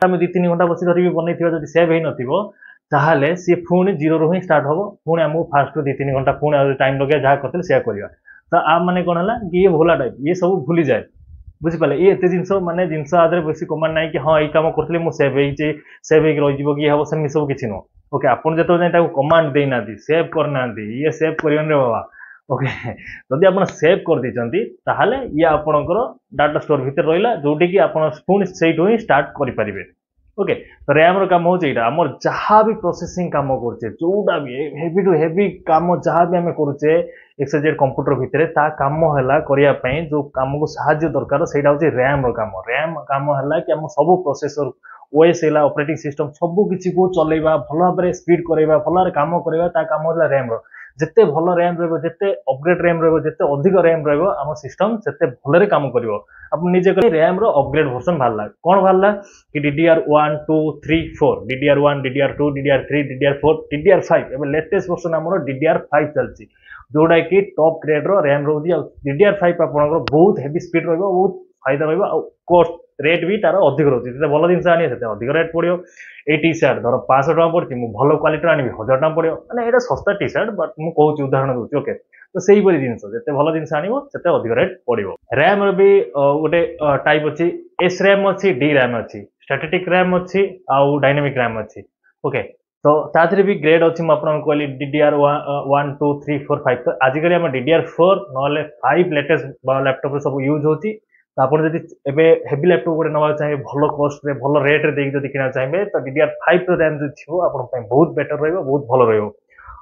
आम 2-3 घंटा बस धरिकी बनई सेव हो नताले सी पुणी जीरो रू ही स्टार्ट हम पुणी आमको फास्ट 2-3 घंटा पुणी टाइम लगे जहाँ करते से करवा तो आप मैंने कौन है कि ये भोला टाइप ये सब भूली जाए बुझिपारे ये एत जिन मानने जिन आदि बेस कमांड ना कि हाँ ये कम करी मुझे सेव हो रही है सेम सब किसी नुह ओके आप जो कमांड देना सेव करना ये सेव कर बाबा ओके जदि आप सेव कर देते ये आपणकर डाटा स्टोर भितर रहा जोटि कि आप पुणी से ही स्टार्ट करेंगे ओके तो रैम काम हूँ यहाँ आम जहाँ भी प्रोसेसिंग काम करुचे जोटा भी हेवी टू हेवी काम जहाँ भी आम करुचे एक्सजेड कंप्यूटर भितर ता काम है करने जो कम को साहाଯ୍य दरकार से रैम काम है कि आम सब प्रोसेसर ओएस है ऑपरेटिंग सिस्टम सब किसी को चलेगा भल भाव स्पीड करवा भल काम करवा काम है रैम जिते भल रैम जिते अपग्रेड रैम जिते अधिक रैम रम सिस्टम से भल काम कर आप निजे रैम अपग्रेड वर्जन बाहर कौन बाहर कि DDR1 2 3 4 DDR1 DDR2 DDR3 DDR4 DDR5 latest version आम DDR5 चलती जोटा कि टॉप ग्रेड रैम रोचे DDR5 आप बहुत हेवी स्पीड बहुत फायदा रोस्ट रेट भी तार अधिक रोचे भल जिन आने अधिक रेट पड़ो ये टी सार्ट धर 500 टका पड़ी मुझे भल क्वालिटी आनी 1000 टका पड़ो मैंने यहाँ सस्ता टी सार्ट बट मुझे कहूँ उदाहरण दूसरी ओके तो से जिन जिते भल जिन आने अधिक रेट पड़ो रैम भी गोटे टाइप अच्छी एस रैम अच्छी डी रैम अच्छी स्टैटिक रैम अच्छी आउ डायनामिक रैम अच्छी ओके तो तादे भी ग्रेड अच्छी मुझे कहली DDR1 2 3 4 5 तो आजिकल आम DDR4 ना 5 लेटेस्ट लैपटॉप सब यूज होती तो आप हेवी लैपटॉप गोटे ना चाहिए भल कस्ट भल रेट देखिए किना चाहिए तो DDR5 रैम जो थी आप बहुत बेटर रहा बहुत भल रहा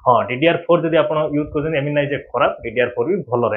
हाँ DDR4 जब आप यूज कर खराब DDR4 भी भल रैम